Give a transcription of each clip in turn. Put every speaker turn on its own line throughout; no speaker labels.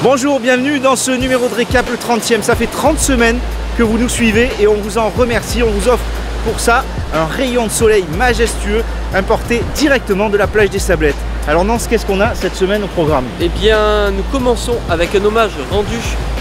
Bonjour, bienvenue dans ce numéro de récap, le 30e. Ça fait 30 semaines que vous nous suivez et on vous en remercie. On vous offre pour ça un rayon de soleil majestueux importé directement de la plage des Sablettes. Alors Nance, qu'est-ce qu'on a cette semaine au programme?
Eh bien, nous commençons avec un hommage rendu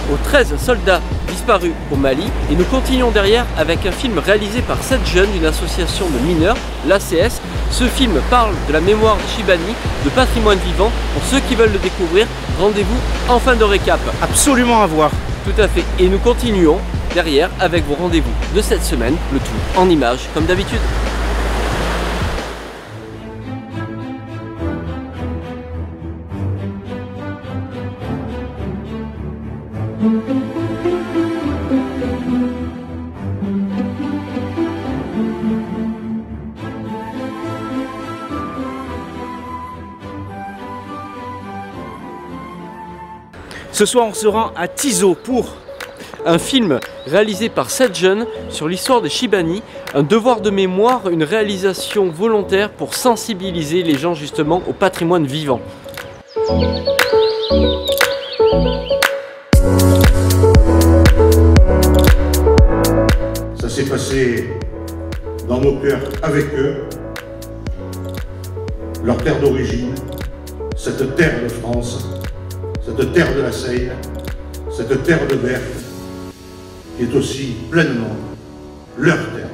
aux 13 soldats disparus au Mali et nous continuons derrière avec un film réalisé par 7 jeunes d'une association de mineurs, l'ACS. Ce film parle de la mémoire de Chibani, de patrimoine vivant. Pour ceux qui veulent le découvrir, rendez-vous en fin de récap.
Absolument à voir.
Tout à fait. Et nous continuons derrière avec vos rendez-vous de cette semaine, le tout en images comme d'habitude.
Ce soir, on se rend à Tizo pour
un film réalisé par 7 jeunes sur l'histoire des Chibani, un devoir de mémoire, une réalisation volontaire pour sensibiliser les gens justement au patrimoine vivant.
Ça s'est passé dans nos cœurs avec eux, leur terre d'origine, cette terre de France, cette terre de la Seine, cette terre de Berck, qui est aussi pleinement leur terre.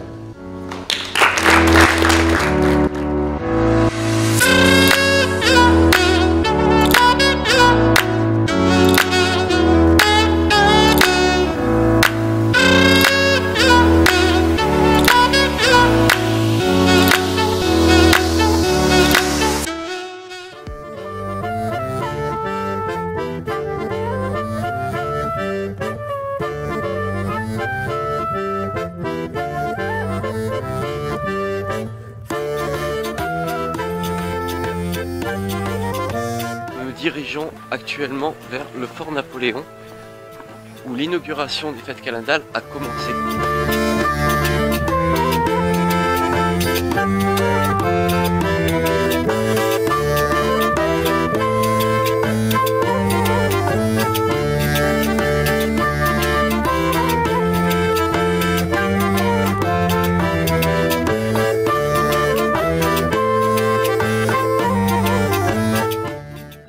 Dirigeons actuellement vers le Fort Napoléon où l'inauguration des fêtes calendales a commencé.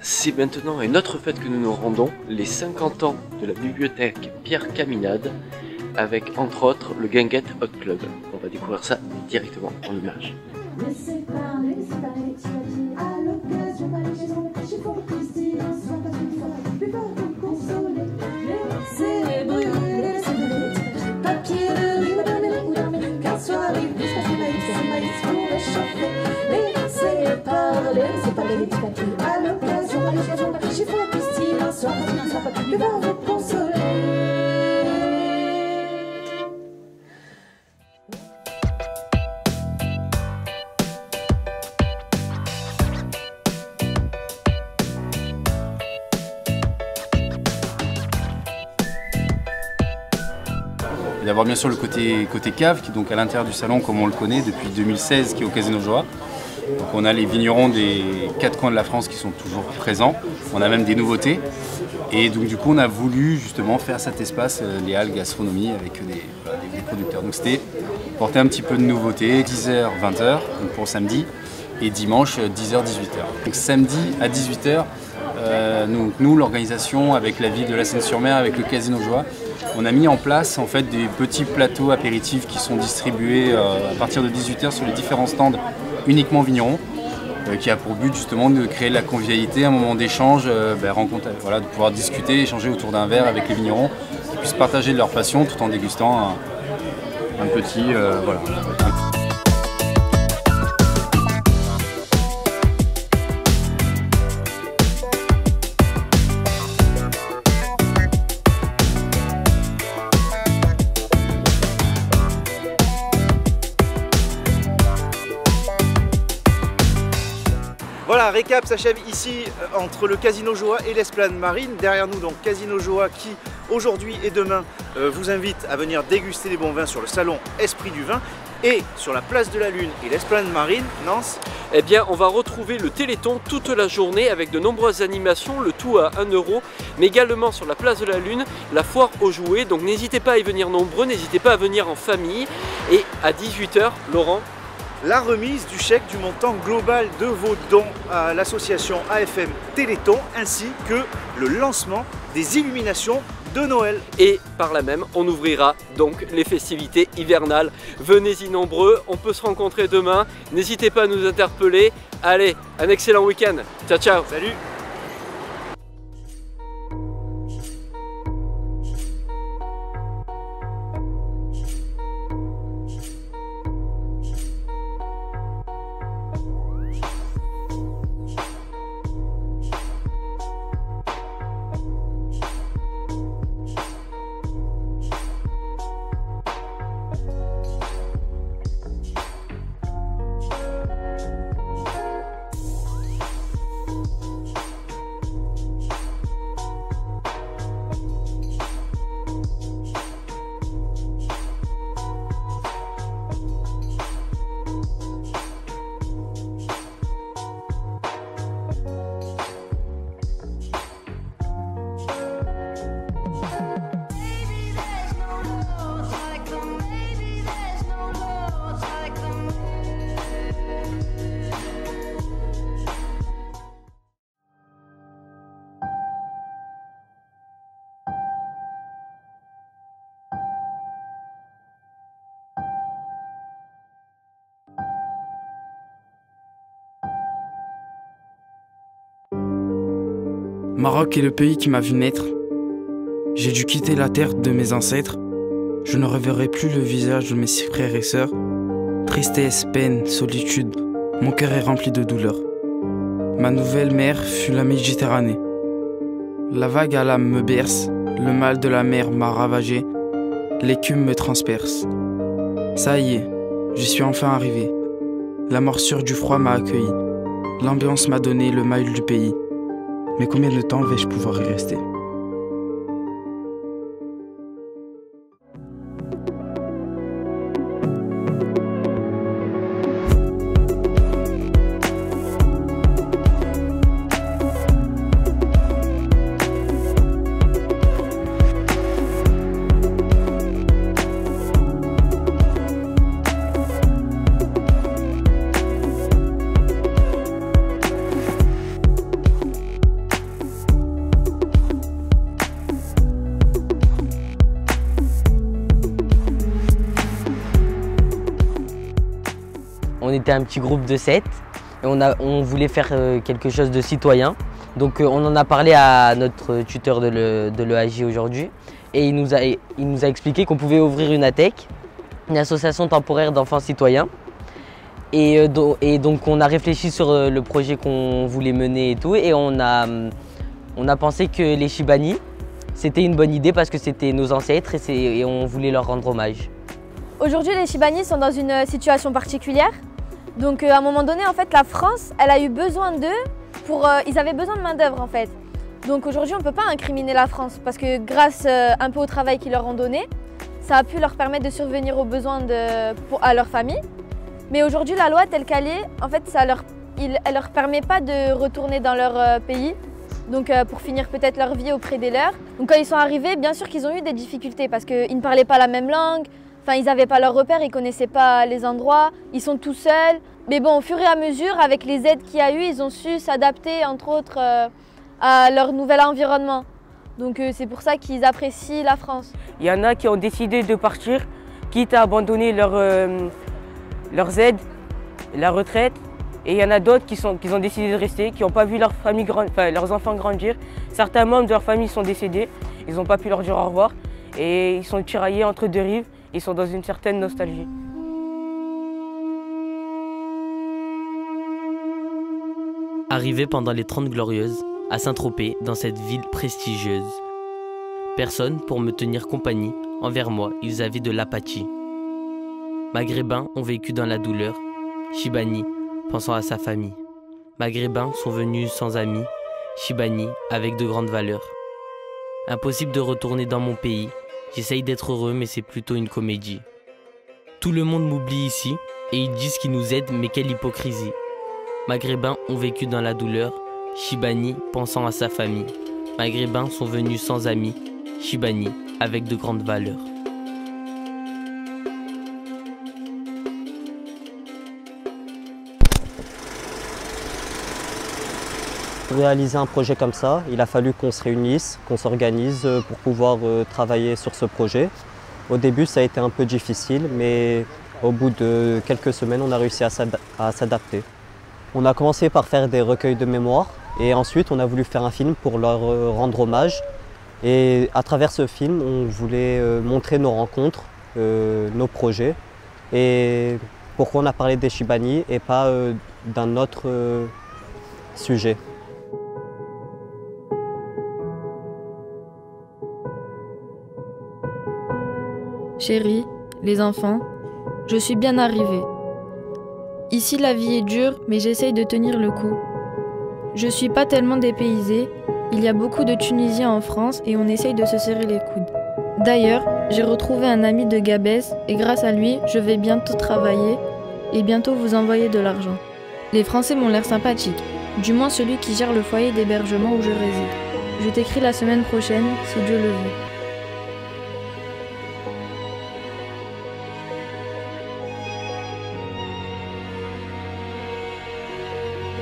C'est maintenant à une autre fête que nous nous rendons, les 50 ans de la bibliothèque Pierre Caminade, avec entre autres le Guinguette Hot Club. On va découvrir ça directement en images.
D'avoir bien sûr le côté cave qui est donc à l'intérieur du salon comme on le connaît depuis 2016 qui est au Casino Joa. Donc on a les vignerons des 4 coins de la France qui sont toujours présents, on a même des nouveautés et donc du coup on a voulu justement faire cet espace les halles gastronomie avec des producteurs. Donc c'était porter un petit peu de nouveauté, 10h 20h donc pour samedi et dimanche 10h 18h. Donc samedi à 18h nous l'organisation avec la ville de la Seine-sur-Mer, avec le Casino Joa, on a mis en place en fait des petits plateaux apéritifs qui sont distribués à partir de 18h sur les différents stands uniquement vignerons, qui a pour but justement de créer de la convivialité, un moment d'échange, rencontre, voilà, de pouvoir discuter, échanger autour d'un verre avec les vignerons, qui puissent partager de leur passion tout en dégustant un petit voilà.
Voilà, récap s'achève ici entre le Casino Joa et l'Esplanade Marine. Derrière nous, donc Casino Joa qui aujourd'hui et demain vous invite à venir déguster les bons vins sur le salon Esprit du Vin. Et sur la place de la Lune et l'Esplanade Marine, Nance,
eh bien on va retrouver le Téléthon toute la journée avec de nombreuses animations, le tout à 1 €, mais également sur la place de la Lune, la foire aux jouets. Donc n'hésitez pas à y venir nombreux, n'hésitez pas à venir en famille. Et à 18 h, Laurent,
la remise du chèque du montant global de vos dons à l'association AFM Téléthon, ainsi que le lancement des illuminations de Noël.
Et par là même, on ouvrira donc les festivités hivernales. Venez-y nombreux, on peut se rencontrer demain. N'hésitez pas à nous interpeller. Allez, un excellent week-end. Ciao, ciao.
Salut.
Maroc est le pays qui m'a vu naître. J'ai dû quitter la terre de mes ancêtres. Je ne reverrai plus le visage de mes frères et sœurs. Tristesse, peine, solitude, mon cœur est rempli de douleur. Ma nouvelle mer fut la Méditerranée. La vague à l'âme me berce, le mal de la mer m'a ravagé, l'écume me transperce. Ça y est, je suis enfin arrivé. La morsure du froid m'a accueilli. L'ambiance m'a donné le mail du pays. Mais combien de temps vais-je pouvoir y rester ?
On était un petit groupe de 7 et on voulait faire quelque chose de citoyen. Donc on en a parlé à notre tuteur de l'EAJ aujourd'hui et il nous a expliqué qu'on pouvait ouvrir une ATEC, une association temporaire d'enfants citoyens. Et donc on a réfléchi sur le projet qu'on voulait mener et tout, et on a pensé que les Chibani, c'était une bonne idée parce que c'était nos ancêtres et on voulait leur rendre hommage.
Aujourd'hui, les Chibani sont dans une situation particulière. Donc à un moment donné, en fait, la France, elle a eu besoin d'eux ils avaient besoin de main d'œuvre en fait. Donc aujourd'hui, on ne peut pas incriminer la France parce que grâce un peu au travail qu'ils leur ont donné, ça a pu leur permettre de survenir aux besoins à leur famille. Mais aujourd'hui, la loi telle qu'elle est, en fait, elle leur permet pas de retourner dans leur pays. Donc pour finir peut-être leur vie auprès des leurs. Donc quand ils sont arrivés, bien sûr qu'ils ont eu des difficultés parce qu'ils ne parlaient pas la même langue. Enfin, ils n'avaient pas leurs repères, ils ne connaissaient pas les endroits, ils sont tout seuls. Mais bon, au fur et à mesure, avec les aides qu'il y a eu, ils ont su s'adapter, entre autres, à leur nouvel environnement. Donc c'est pour ça qu'ils apprécient la France.
Il y en a qui ont décidé de partir, quitte à abandonner leurs aides, la retraite. Et il y en a d'autres qui ont décidé de rester, qui n'ont pas vu leurs enfants grandir. Certains membres de leur famille sont décédés, ils n'ont pas pu leur dire au revoir. Et ils sont tiraillés entre deux rives. Ils sont dans une certaine nostalgie.
Arrivé pendant les 30 Glorieuses, à Saint-Tropez, dans cette ville prestigieuse. Personne pour me tenir compagnie, envers moi, ils avaient de l'apathie. Maghrébins ont vécu dans la douleur, Chibani pensant à sa famille. Maghrébins sont venus sans amis, Chibani avec de grandes valeurs. Impossible de retourner dans mon pays. J'essaye d'être heureux, mais c'est plutôt une comédie. Tout le monde m'oublie ici, et ils disent qu'ils nous aident, mais quelle hypocrisie. Maghrébins ont vécu dans la douleur, Chibani pensant à sa famille. Maghrébins sont venus sans amis, Chibani avec de grandes valeurs.
Pour réaliser un projet comme ça, il a fallu qu'on se réunisse, qu'on s'organise pour pouvoir travailler sur ce projet. Au début, ça a été un peu difficile, mais au bout de quelques semaines, on a réussi à s'adapter. On a commencé par faire des recueils de mémoire et ensuite on a voulu faire un film pour leur rendre hommage. Et à travers ce film, on voulait montrer nos rencontres, nos projets et pourquoi on a parlé des Chibani et pas d'un autre sujet.
Chérie, les enfants, je suis bien arrivée. Ici la vie est dure, mais j'essaye de tenir le coup. Je suis pas tellement dépaysée, il y a beaucoup de Tunisiens en France et on essaye de se serrer les coudes. D'ailleurs, j'ai retrouvé un ami de Gabès et grâce à lui, je vais bientôt travailler et bientôt vous envoyer de l'argent. Les Français m'ont l'air sympathiques, du moins celui qui gère le foyer d'hébergement où je réside. Je t'écris la semaine prochaine, si Dieu le veut.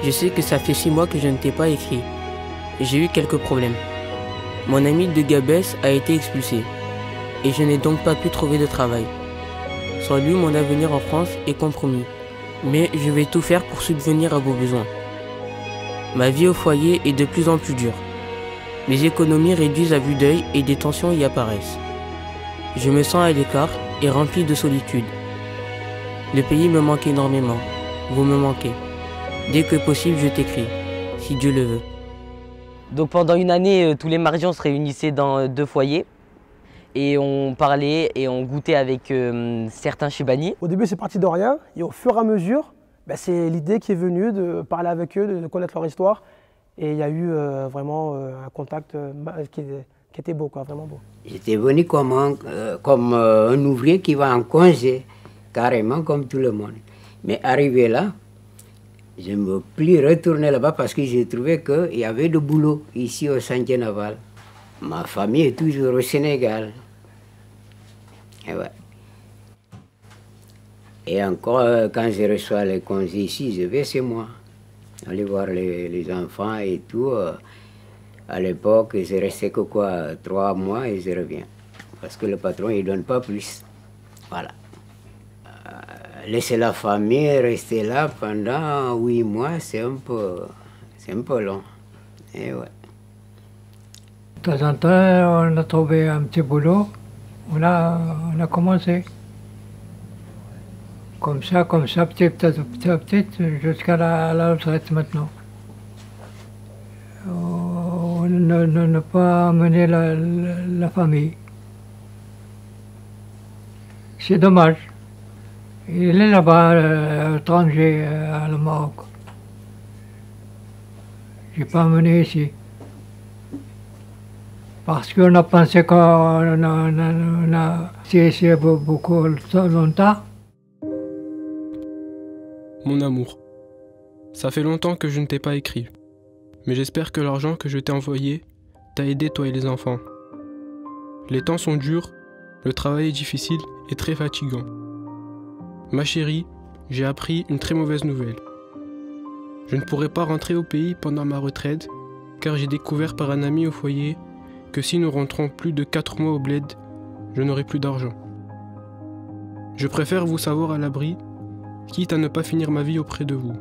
Je sais que ça fait 6 mois que je ne t'ai pas écrit. J'ai eu quelques problèmes. Mon ami de Gabès a été expulsé et je n'ai donc pas pu trouver de travail. Sans lui, mon avenir en France est compromis. Mais je vais tout faire pour subvenir à vos besoins. Ma vie au foyer est de plus en plus dure. Mes économies réduisent à vue d'œil et des tensions y apparaissent. Je me sens à l'écart et rempli de solitude. Le pays me manque énormément. Vous me manquez. Dès que possible, je t'écris, si Dieu le veut.
Donc pendant une année, tous les mardis, on se réunissait dans 2 foyers et on parlait et on goûtait avec certains Chibani.
Au début, c'est parti de rien et au fur et à mesure, c'est l'idée qui est venue de parler avec eux, de connaître leur histoire. Et il y a eu vraiment un contact qui était beau, quoi, vraiment beau.
J'étais venu comme un ouvrier qui va en congé, carrément comme tout le monde. Mais arrivé là, je ne me plus retourner là-bas parce que j'ai trouvé qu'il y avait du boulot ici au chantier naval. Ma famille est toujours au Sénégal. Et, ouais. Et encore, quand je reçois les congés ici, je vais chez moi. Aller voir les enfants et tout. À l'époque, je restais que 3 mois et je reviens. Parce que le patron, il ne donne pas plus. Voilà. Laisser la famille rester là pendant 8 mois, c'est un peu long. Et ouais.
De temps en temps, on a trouvé un petit boulot, on a commencé. Comme ça, petit à petit, jusqu'à la retraite maintenant. Ne pas amener la famille. C'est dommage. Il est là-bas, étranger, à le Maroc. Je n'ai pas amené ici. Parce qu'on a pensé qu'on a essayé beaucoup longtemps.
Mon amour, ça fait longtemps que je ne t'ai pas écrit. Mais j'espère que l'argent que je t'ai envoyé t'a aidé toi et les enfants. Les temps sont durs, le travail est difficile et très fatigant. Ma chérie, j'ai appris une très mauvaise nouvelle. Je ne pourrai pas rentrer au pays pendant ma retraite car j'ai découvert par un ami au foyer que si nous rentrons plus de 4 mois au bled, je n'aurai plus d'argent. Je préfère vous savoir à l'abri, quitte à ne pas finir ma vie auprès de vous.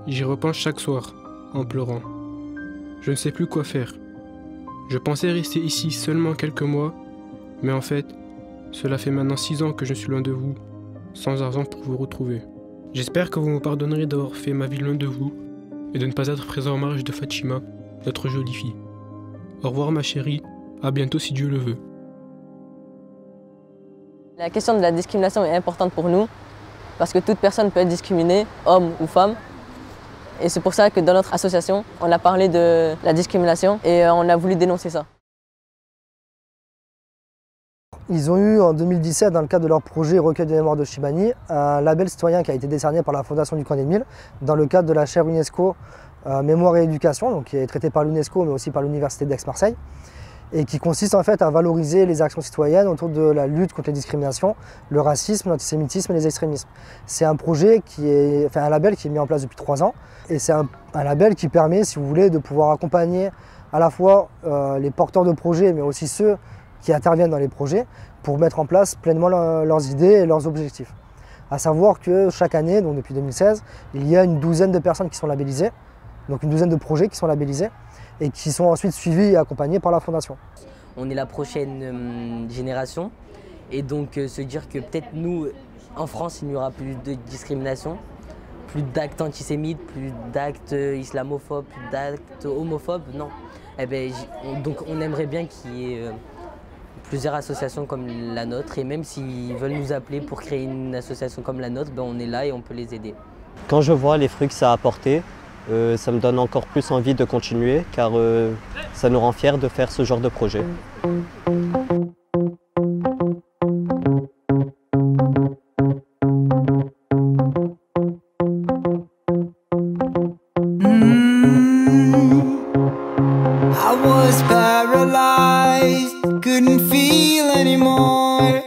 J'y repense chaque soir, en pleurant. Je ne sais plus quoi faire. Je pensais rester ici seulement quelques mois, mais en fait, cela fait maintenant 6 ans que je suis loin de vous, sans argent pour vous retrouver. J'espère que vous me pardonnerez d'avoir fait ma vie loin de vous et de ne pas être présent au mariage de Fatima, notre jolie fille. Au revoir ma chérie, à bientôt si Dieu le veut.
La question de la discrimination est importante pour nous parce que toute personne peut être discriminée, homme ou femme. Et c'est pour ça que dans notre association, on a parlé de la discrimination et on a voulu dénoncer ça.
Ils ont eu en 2017, dans le cadre de leur projet Recueil de mémoire de Chibani, un label citoyen qui a été décerné par la Fondation du Camp des Milles dans le cadre de la chaire UNESCO Mémoire et Éducation, donc qui est traitée par l'UNESCO mais aussi par l'Université d'Aix-Marseille, et qui consiste en fait à valoriser les actions citoyennes autour de la lutte contre les discriminations, le racisme, l'antisémitisme et les extrémismes. C'est un projet un label qui est mis en place depuis 3 ans, et c'est un label qui permet, si vous voulez, de pouvoir accompagner à la fois les porteurs de projets mais aussi ceux qui interviennent dans les projets pour mettre en place pleinement leurs idées et leurs objectifs. À savoir que chaque année, donc depuis 2016, il y a une douzaine de personnes qui sont labellisées, donc une douzaine de projets qui sont labellisés et qui sont ensuite suivis et accompagnés par la Fondation.
On est la prochaine génération et donc se dire que peut-être nous, en France, il n'y aura plus de discrimination, plus d'actes antisémites, plus d'actes islamophobes, plus d'actes homophobes, non. Eh ben, donc on aimerait bien qu'il y ait plusieurs associations comme la nôtre et même s'ils veulent nous appeler pour créer une association comme la nôtre, ben on est là et on peut les aider.
Quand je vois les fruits que ça a apporté, ça me donne encore plus envie de continuer car ça nous rend fiers de faire ce genre de projet.
I was paralyzed, couldn't feel anymore,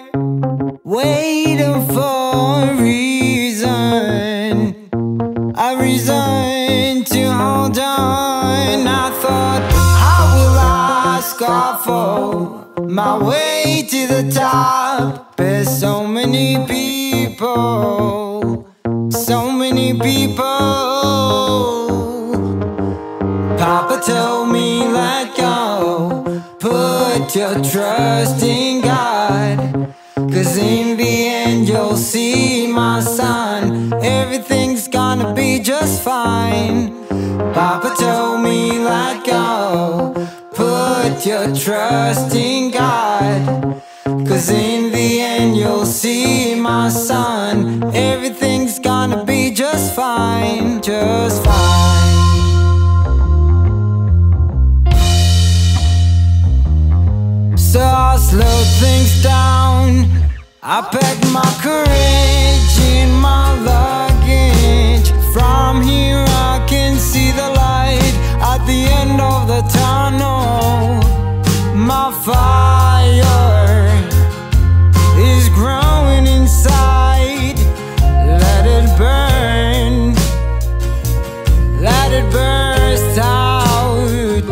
waiting for a reason. I resigned to hold on. I thought, how will I scuffle my way to the top? There's so many people, so many people. Papa told me let go, put your trust in God, 'cause in the end you'll see my son, everything's gonna be just fine. Papa told me let go, put your trust in God, 'cause in the end you'll see my son, everything's gonna be just fine, just fine. So I slow things down, I packed my courage in my luggage. From here I can see the light at the end of the tunnel. My fire is growing inside. Let it burn, let it burst out.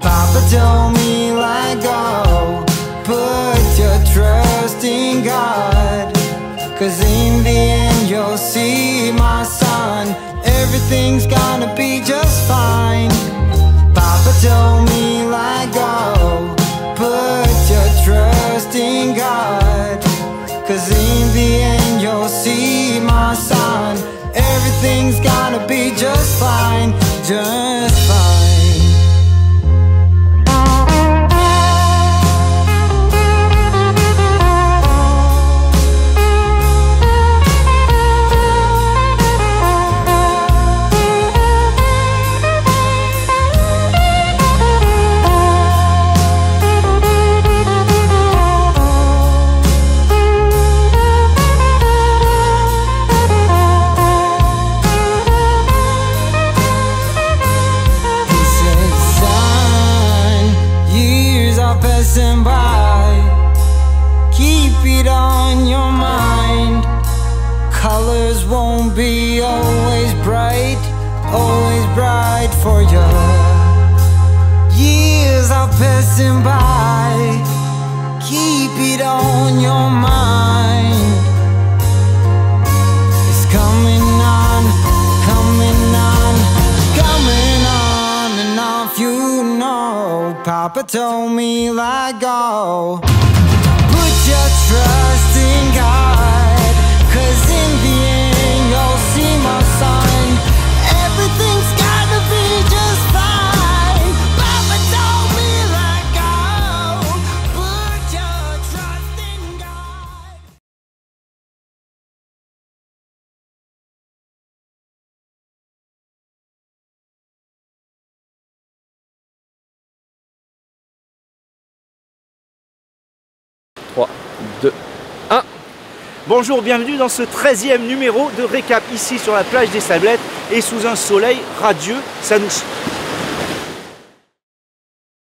Papa told me let go, put your trust in God, 'cause in the end you'll see my son, everything's gonna be just fine. Papa told me let go, put your trust in God, 'cause in the end you'll see my son, everything's gonna be just fine, just fine. Passing by, keep it on your mind. Colors won't be always bright for you. Years are passing by, keep it on your mind. It's coming on, coming on, coming on and off, you know. Papa told me let go, put your trust in God, 'cause in the end you'll see my son, everything's gotta be just fine. Papa told me let go, put your trust in God.
3, 2, 1.
Bonjour, bienvenue dans ce 13e numéro de Récap ici sur la plage des Sablettes et sous un soleil radieux. Ça nous